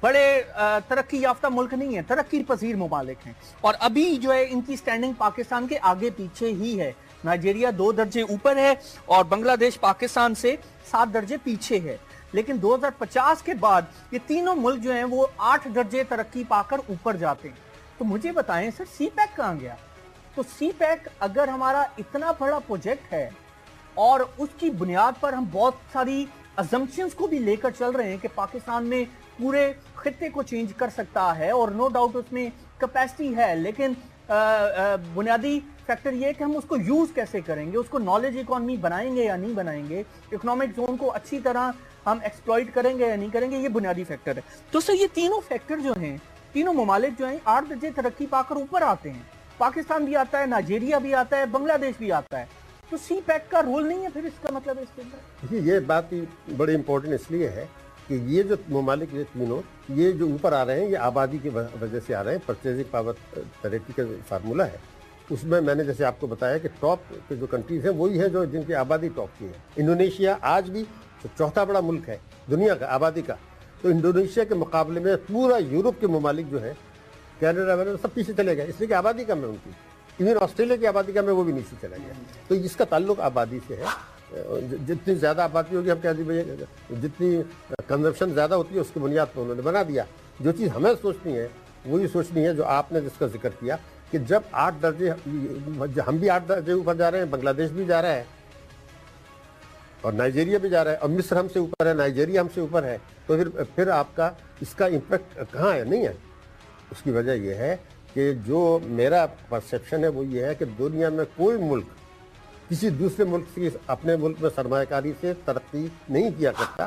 بڑے ترقی یافتہ ملک نہیں ہیں، ترقی پذیر ممالک ہیں، اور ابھی جو ہے ان کی سٹینڈنگ پاکستان کے آگے پیچھے ہی ہے۔ نائجیریا 2 درجے اوپر ہے اور بنگلہ دیش پاکستان سے 7 درجے پیچھے ہے، لیکن 2050 کے بعد یہ تینوں ملک جو ہیں وہ 8 درجے ترقی پا کر اوپر جاتے ہیں۔ تو مجھے بتائیں سر، سی پیک کہاں گیا؟ تو سی پیک اگر ہمارا اتنا بڑا پروجیکٹ ہے اور اس کی بنیاد پر ہم بہت ساری assumptions کو بھی لے کر چل رہے ہیں کہ پاکستان میں پورے خطے کو چینج کر سکتا ہے، اور نو ڈاؤٹ اس میں کیپیسٹی ہے، لیکن بنیادی فیکٹر یہ ہے کہ ہم اس کو یوز کیسے کریں گے، اس کو نالج اکانومی بنائیں گے یا نہیں بنائیں گے، اکنامک زون کو اچھی طرح ہم ایکسپلوئٹ کریں گے یا نہیں کریں گے، یہ بنیادی فیکٹر ہے۔ تو سر یہ تینوں فیکٹر جو ہیں، تینوں ممالک جو ہیں 8 درجے ترقی پا کر اوپر آتے ہیں، پاکستان بھی آتا ہے، نائجیریا بھی آتا ہے، بنگلہ دیش بھی آتا ہے، تو سی پیک کا رول نہیں ہے پھر اس کا مطلب ہے اس کے اندر؟ یہ بات بڑی امپورٹنٹ اس لیے ہے کہ یہ جو ممالک یہ تینوں یہ جو اوپر آ رہے ہیں یہ آبادی کی وجہ سے آ رہے ہیں۔ پرچیزنگ پاور پیریٹی کا فارمولہ ہے، اس میں نے جیسے آپ کو بتایا کہ ٹاپ کے جو کنٹریز ہیں وہی ہیں جو جن کی آبادی ٹاپ کی ہے۔ انڈونیشیا آج بھی چوتھا بڑا ملک ہے دنیا کا آبادی کا، تو انڈونیشیا کے مقابلے میں پورا یورپ کے ممالک جو ہے، کینیڈا وغیرہ سب پیچھے چلے گئے، اس لیے کہ آبادی کم ہے ان کی۔ ایون آسٹریلیا کی آبادی کم ہے، وہ بھی نیچے چلا گیا۔ تو اس کا تعلق آبادی سے ہے، جتنی زیادہ آبادی ہوگی، ہم کہہ دیں جتنی کنزمپشن زیادہ ہوتی ہے اس کی بنیاد پر انہوں نے بنا دیا۔ جو چیز ہمیں سوچنی ہے وہی سوچنی ہے جو آپ نے جس کا ذکر کیا کہ جب 8 درجے ہم بھی 8 درجے اوپر جا رہے ہیں، بنگلہ دیش بھی جا رہا ہے اور نائجیریا بھی جا رہا ہے، اور مصر ہم سے اوپر ہے، نائجیریا ہم سے اوپر ہے، تو پھر آپ کا اس کا امپیکٹ کہاں ہے؟ نہیں ہے۔ اس کی وجہ یہ ہے کہ جو میرا پرسیپشن ہے وہ یہ ہے کہ دنیا میں کوئی ملک کسی دوسرے ملک سے اپنے ملک میں سرمایہ کاری سے ترقی نہیں کیا کرتا۔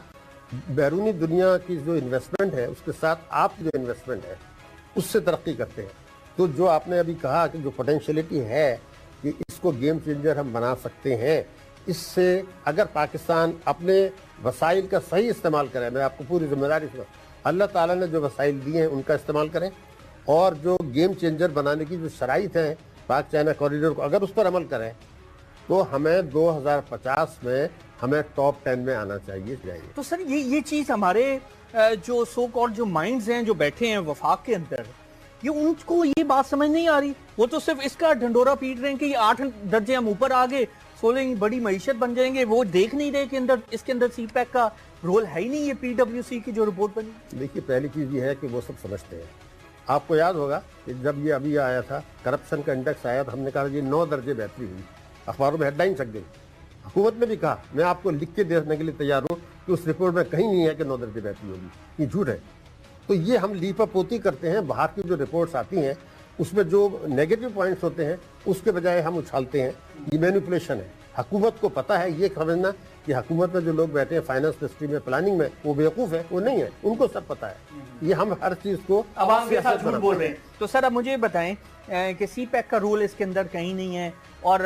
بیرونی دنیا کی جو انویسٹمنٹ ہے اس کے ساتھ آپ کی جو انویسٹمنٹ ہے اس سے ترقی کرتے ہیں۔ تو جو آپ نے ابھی کہا کہ جو پوٹینشیلٹی ہے کہ اس کو گیم چینجر ہم بنا سکتے ہیں، اس سے اگر پاکستان اپنے وسائل کا صحیح استعمال کرے، میں آپ کو پوری ذمہ داری سے اللہ تعالیٰ نے جو وسائل دیے ہیں ان کا استعمال کریں، اور جو گیم چینجر بنانے کی جو شرائط ہیں پاک چائنا کوریڈور کو اگر اس پر عمل کریں تو ہمیں 2050 میں ہمیں ٹاپ 10 میں آنا چاہیے۔ تو سر یہ چیز ہمارے جو سو کالڈ جو مائنڈز ہیں جو بیٹھے ہیں وفاق کے اندر، یہ ان کو یہ بات سمجھ نہیں آ رہی، وہ تو صرف اس کا ڈھنڈورا پیٹ رہے ہیں کہ یہ 8 درجے ہم اوپر آگے 16 بڑی معیشت بن جائیں گے، وہ دیکھ نہیں رہے کہ اس کے اندر سی پیک کا رول ہے ہی نہیں۔ یہ پی ڈبلیو سی کی جو رپورٹ بنی، دیکھیے پہلی چیز یہ ہے کہ وہ سب سمجھتے ہیں۔ آپ کو یاد ہوگا کہ جب یہ ابھی آیا تھا کرپشن کا انڈیکس آیا تو ہم نے کہا یہ 9 درجے بہتری ہوئی، اخباروں میں ہیڈ لائن چھپ گئی، حکومت نے بھی کہا، میں آپ کو لکھ کے دینے کے لیے تیار ہوں کہ اس رپورٹ میں کہیں نہیں ہے کہ 9 درجے بہتری ہوگی، یہ جھوٹ ہے۔ تو یہ ہم لیپا پوتی کرتے ہیں، باہر کی جو رپورٹس آتی ہیں اس میں جو نیگیٹو پوائنٹس ہوتے ہیں اس کے بجائے ہم اچھالتے ہیں، یہ مینیپولیشن ہے۔ حکومت کو پتہ ہے، یہ سمجھنا کہ حکومت میں جو لوگ بیٹھے ہیں فائنانس منسٹری میں پلاننگ میں وہ بیوقوف ہے، وہ نہیں ہے، ان کو سب پتہ ہے۔ یہ ہم ہر چیز کو عوام کے ساتھ جھوٹ بول رہے ہیں۔ تو سر اب مجھے بتائیں کہ سی پیک کا رول اس کے اندر کہیں نہیں ہے، اور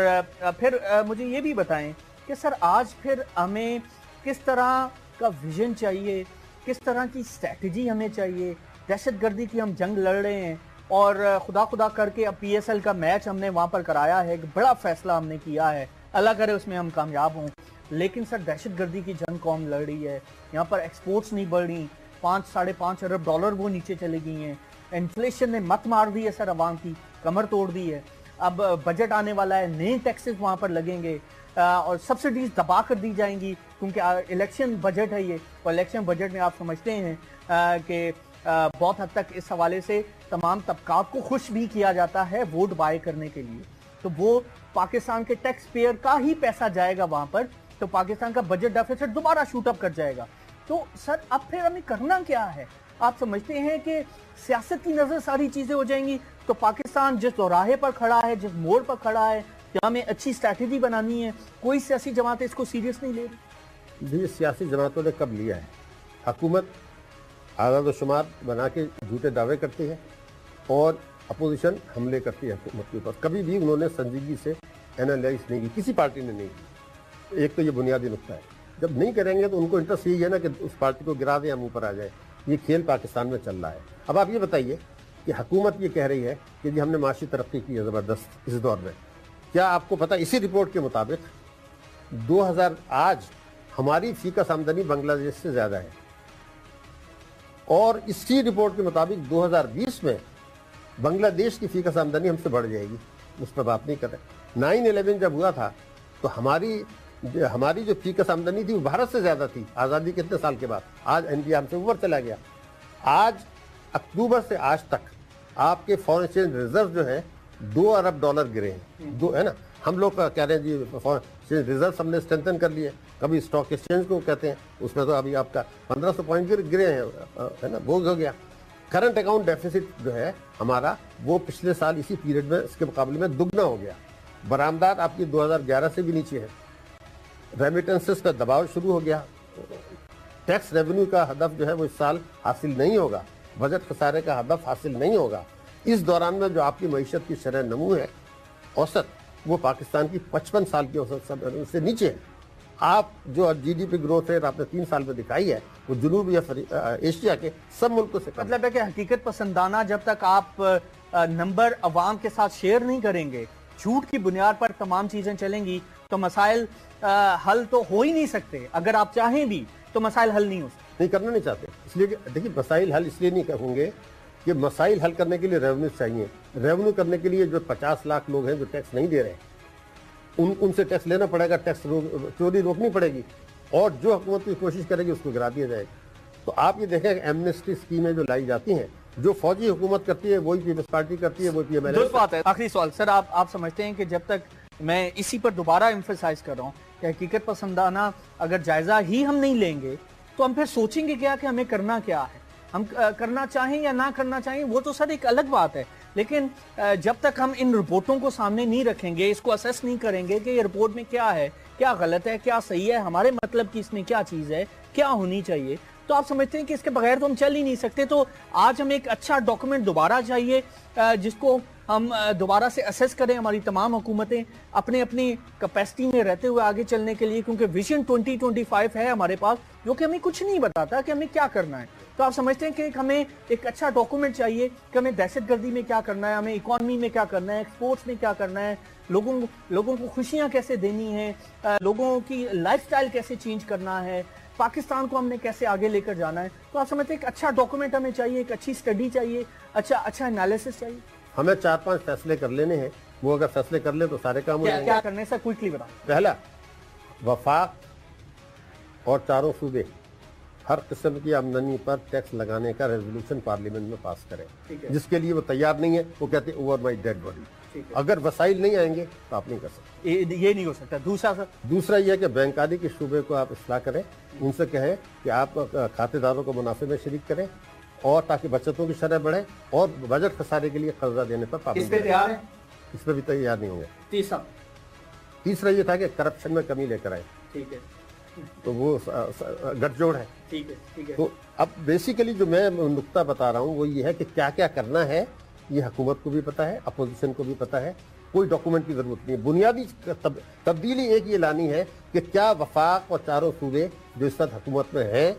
پھر مجھے یہ بھی بتائیں کہ سر آج پھر ہمیں کس طرح کا ویژن چاہیے، کس طرح کی اسٹریٹجی ہمیں چاہیے؟ دہشت گردی کی ہم جنگ لڑ رہے ہیں، اور خدا کر کے اب پی ایس ایل کا میچ ہم نے وہاں پر کرایا ہے، ایک بڑا فیصلہ ہم نے کیا ہے، اللہ کرے اس میں ہم کامیاب ہوں، لیکن سر دہشت گردی کی جنگ قوم لڑ رہی ہے، یہاں پر ایکسپورٹس نہیں بڑھ رہی، 5-5.5 ارب ڈالر وہ نیچے چلے گئی ہیں، انفلیشن نے مت مار دی ہے سر، عوام کی کمر توڑ دی ہے، اب بجٹ آنے والا ہے، نئے ٹیکسز وہاں پر لگیں گے، اور سبسڈیز دبا کر دی جائیں گی، کیونکہ الیکشن بجٹ ہے یہ، اور الیکشن بجٹ میں آپ سمجھتے ہیں کہ بہت حد تک اس حوالے سے تمام طبقات کو خوش بھی کیا جاتا ہے ووٹ بائی کرنے کے لیے، تو وہ پاکستان کے ٹیکس پیئر کا ہی پیسہ جائے گا وہاں پر، تو پاکستان کا بجٹ ڈیفیسٹ دوبارہ شوٹ اپ کر جائے گا۔ تو سر اب پھر ہمیں کرنا کیا ہے؟ آپ سمجھتے ہیں کہ سیاست کی نظر ساری چیزیں ہو جائیں گی؟ تو پاکستان جس دوراہے پر کھڑا ہے، جس موڑ پر کھڑا ہے، جہاں ہمیں اچھی اسٹریٹجی بنانی ہے، کوئی سیاسی جماعت اس کو سیریس نہیں لے رہی۔ یہ سیاسی جماعتوں نے کب لیا ہے؟ حکومت اعداد و شمار بنا کے جھوٹے دعوے کرتی ہے اور اپوزیشن حملے کرتی ہے حکومت کے اوپر، کبھی بھی انہوں نے سنجیدگی سے اینالائز نہیں کی، کسی پارٹی نے نہیں کی۔ ایک تو یہ بنیادی نقطہ ہے، جب نہیں کریں گے تو ان کو انٹرسٹ یہی ہے نا کہ اس پارٹی کو گرا دیں ہم اوپر آ جائیں۔ یہ کھیل پاکستان میں چل رہا ہے۔ اب آپ یہ بتائیے کہ حکومت یہ کہہ رہی ہے کہ جی ہم نے معاشی ترقی کی ہے زبردست اس دور میں، کیا آپ کو پتہ اسی رپورٹ کے مطابق 2000 آج ہماری فی کس آمدنی بنگلہ دیش سے زیادہ ہے، اور اسی رپورٹ کے مطابق 2020 میں بنگلہ دیش کی فیکس آمدنی ہم سے بڑھ جائے گی، اس پر بات نہیں کر رہے۔ 9/11 جب ہوا تھا تو ہماری جو فیکس آمدنی تھی وہ بھارت سے زیادہ تھی، آزادی کے اتنے سال کے بعد۔ آج انڈیا ہم سے اوپر چلا گیا۔ آج اکتوبر سے آج تک آپ کے فارن ایکسچینج ریزرو جو ہے $2 ارب گرے ہیں، ہے نا۔ ہم لوگ کہہ رہے ہیں جی فارن ایکسچینج ریزرو ہم نے اسٹرینتھن کر لیے، کبھی اسٹاک ایکسچینج کو کہتے ہیں، اس میں تو ابھی آپ کا 1500 پوائنٹ گرے ہیں، ہے نا، وہ ہو گیا۔ کرنٹ اکاؤنٹ ڈیفیسٹ جو ہے ہمارا وہ پچھلے سال اسی پیریڈ میں اس کے مقابلے میں دگنا ہو گیا۔ برآمدات آپ کی 2011 سے بھی نیچے ہے۔ ریمیٹنسز کا دباؤ شروع ہو گیا۔ ٹیکس ریونیو کا ہدف جو ہے وہ اس سال حاصل نہیں ہوگا، بجٹ خسارے کا ہدف حاصل نہیں ہوگا۔ اس دوران میں جو آپ کی معیشت کی شرح نمو ہے اوسط، وہ پاکستان کی 55 سال کی اوسط سے نیچے ہے۔ آپ جو G D P growth rate آپ نے 3 سال میں دکھائی ہے وہ جنوبی ایشیا کے سب ملکوں سے کم ہے۔ مطلب ہے کہ حقیقت پسندانہ جب تک آپ نمبر عوام کے ساتھ شیئر نہیں کریں گے، جھوٹ کی بنیاد پر تمام چیزیں چلیں گی تو مسائل حل تو ہو ہی نہیں سکتے۔ اگر آپ چاہیں بھی تو مسائل حل نہیں ہو سکتے۔ نہیں کرنا نہیں چاہتے، اس لیے کہ دیکھیے مسائل حل اس لیے نہیں کہوں گے کہ مسائل حل کرنے کے لیے ریونیو چاہیے۔ ریونیو کرنے کے لیے جو 50 لاکھ لوگ ہیں جو ٹیکس نہیں دے رہے ہیں ان سے ٹیکس لینا پڑے گا، ٹیکس چوری روکنی پڑے گی، اور جو حکومت کی کوشش کرے گی اس کو گرا دیا جائے گا۔ تو آپ یہ دیکھیں کہ ایمنسٹی اسکیمیں جو لائی جاتی ہیں، جو فوجی حکومت کرتی ہے وہی پیپلز پارٹی کرتی ہے، وہی پی ایم ایل۔ درست بات ہے۔ آخری سوال سر، آپ سمجھتے ہیں کہ جب تک، میں اسی پر دوبارہ ایمفیسائز کر رہا ہوں کہ حقیقت پسندانہ اگر جائزہ ہی ہم نہیں لیں گے تو ہم پھر سوچیں گے کیا کہ ہمیں کرنا کیا ہے؟ ہم کرنا چاہیں یا نہ کرنا چاہیں وہ تو سر ایک الگ بات ہے، لیکن جب تک ہم ان رپورٹوں کو سامنے نہیں رکھیں گے، اس کو اسیس نہیں کریں گے کہ یہ رپورٹ میں کیا ہے، کیا غلط ہے، کیا صحیح ہے، ہمارے مطلب کی اس میں کیا چیز ہے، کیا ہونی چاہیے، تو آپ سمجھتے ہیں کہ اس کے بغیر تو ہم چل ہی نہیں سکتے۔ تو آج ہمیں ایک اچھا ڈاکومنٹ دوبارہ چاہیے جس کو ہم دوبارہ سے اسیس کریں، ہماری تمام حکومتیں اپنے اپنی کیپیسٹی میں رہتے ہوئے آگے چلنے کے لیے، کیونکہ ویژن 2025 ہے ہمارے پاس جو کہ ہمیں کچھ نہیں بتاتا کہ ہمیں کیا کرنا ہے۔ تو آپ سمجھتے ہیں کہ ہمیں ایک اچھا ڈاکومنٹ چاہیے کہ ہمیں دہشت گردی میں کیا کرنا ہے، ہمیں اکانومی میں کیا کرنا ہے، ایکسپورٹس میں کیا کرنا ہے، لوگوں کو خوشیاں کیسے دینی ہیں، لوگوں کی لائف سٹائل کیسے چینج کرنا ہے، پاکستان کو ہم نے کیسے آگے لے کر جانا ہے۔ تو آپ سمجھتے ہیں ایک اچھا ڈاکومنٹ ہمیں چاہیے، ایک اچھی اسٹڈی چاہیے، اچھا انالیسس چاہیے۔ ہمیں 4-5 فیصلے کر لینے ہیں، وہ اگر فیصلے کر لیں تو سارے کام ہو جائیں گے۔ کیا کرنے سے کوئکلی بتا۔ پہلا، وفاق اور چاروں صوبے ہر قسم کی آمدنی پر ٹیکس لگانے کا ریزولوشن پارلیمنٹ میں پاس کریں، جس کے لیے وہ تیار نہیں ہے، وہ کہتے ہیں اوور مائی ڈیڈ باڈی۔ اگر وسائل نہیں آئیں گے تو آپ نہیں کر سکتے، یہ نہیں ہو سکتا۔ دوسرا یہ ہے کہ بینکاری کے شعبے کو آپ اصلاح کریں، ان سے کہیں کہ آپ کھاتے داروں کو منافع میں شریک کریں، اور تاکہ بچتوں کی شرح بڑھے، اور بجٹ خسارے کے لیے قرضہ دینے پر پابندی۔ اس پہ تیار ہیں؟ اس پہ بھی تیار نہیں ہوں گے۔ تیسرا یہ تھا کہ کرپشن میں کمی لے کر آئے، ٹھیک ہے، تو وہ گٹھ جوڑ ہے۔ ٹھیک ہے۔ تو اب بیسیکلی جو میں نقطہ بتا رہا ہوں وہ یہ ہے کہ کیا کیا کرنا ہے، یہ حکومت کو بھی پتا ہے، اپوزیشن کو بھی پتا ہے، کوئی ڈاکومنٹ کی ضرورت نہیں ہے۔ بنیادی تبدیلی ایک یہ لانی ہے کہ کیا وفاق اور چاروں صوبے جو اس وقت حکومت میں ہیں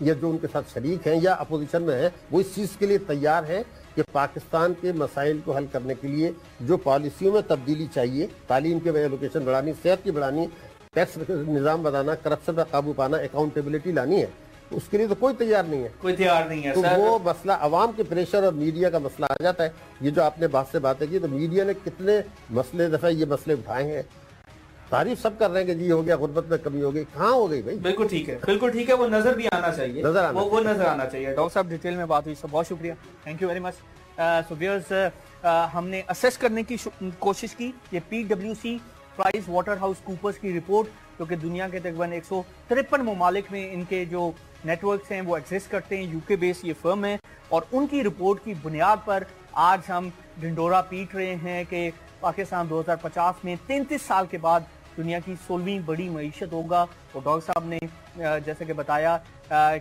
یا جو ان کے ساتھ شریک ہیں یا اپوزیشن میں ہیں، وہ اس چیز کے لیے تیار ہیں کہ پاکستان کے مسائل کو حل کرنے کے لیے جو پالیسیوں میں تبدیلی چاہیے، تعلیم کے ایلوکیشن بڑھانی، صحت کی بڑھانی، ٹیکس نظام بنانا، کرپشن پر قابو پانا، اکاؤنٹیبلٹی لانی ہے، اس کے لیے تو کوئی تیار نہیں ہے۔ تو وہ مسئلہ عوام کے پریشر اور میڈیا کا مسئلہ آ جاتا ہے۔ یہ جو آپ نے بات سے باتیں کی، تو میڈیا نے کتنے دفعہ یہ مسئلے اٹھائے ہیں، تعریف سب کر رہے ہیں کہ جی ہو گیا، غربت میں کمی ہو گئی، کہاں ہو گئی بھائی؟ بالکل ٹھیک ہے، وہ نظر بھی آنا چاہیے، وہ نظر آنا چاہیے۔ ڈاکٹر صاحب ڈیٹیل میں بات ہوئی، سب بہت شکریہ، thank you very much. So ویئرز، ہم نے اسیس کرنے کی کوشش کی یہ PwC Price Waterhouse Coopers کی رپورٹ، جو کہ دنیا کے تقریباً 153 ممالک میں ان کے جو نیٹ ورکس ہیں وہ ایگزسٹ کرتے ہیں، UK بیس یہ فرم ہے، اور ان کی رپورٹ کی بنیاد پر آج ہم ڈنڈورا پیٹ رہے ہیں کہ پاکستان 2050 میں 33 سال کے بعد دنیا کی 16ویں بڑی معیشت ہوگا۔ اور ڈاکٹر صاحب نے جیسے کہ بتایا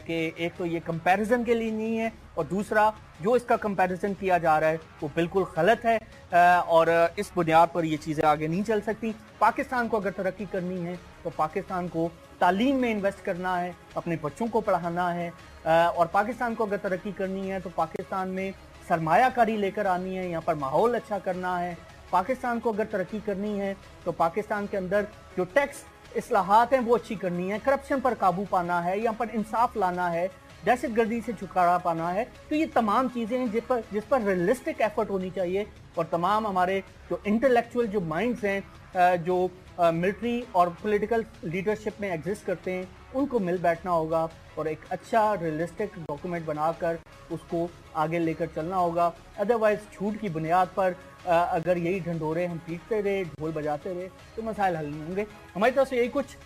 کہ ایک تو یہ کمپیریزن کے لیے نہیں ہے، اور دوسرا جو اس کا کمپیریزن کیا جا رہا ہے وہ بالکل غلط ہے، اور اس بنیاد پر یہ چیزیں آگے نہیں چل سکتی۔ پاکستان کو اگر ترقی کرنی ہے تو پاکستان کو تعلیم میں انویسٹ کرنا ہے، اپنے بچوں کو پڑھانا ہے، اور پاکستان کو اگر ترقی کرنی ہے تو پاکستان میں سرمایہ کاری لے کر آنی ہے، یہاں پر ماحول اچھا کرنا ہے۔ پاکستان کو اگر ترقی کرنی ہے تو پاکستان کے اندر جو ٹیکس اصلاحات ہیں وہ اچھی کرنی ہے، کرپشن پر قابو پانا ہے، یہاں پر انصاف لانا ہے، دہشت گردی سے چھٹکارا پانا ہے. تو یہ تمام چیزیں ہیں جس پر ریئلسٹک ایفرٹ ہونی چاہیے, اور تمام ہمارے جو انٹلیکچوئل جو مائنڈز ہیں جو ملٹری اور پولیٹیکل لیڈرشپ میں ایگزسٹ کرتے ہیں, ان کو مل بیٹھنا ہوگا اور ایک اچھا ریئلسٹک ڈاکومنٹ بنا کر اس کو آگے لے کر چلنا ہوگا. ادروائز جھوٹ کی بنیاد پر اگر یہی ڈھنڈورے ہم پیٹتے رہے, ڈھول بجاتے رہے, تو مسائل حل نہیں ہوں گے. ہماری طرف سے یہی کچھ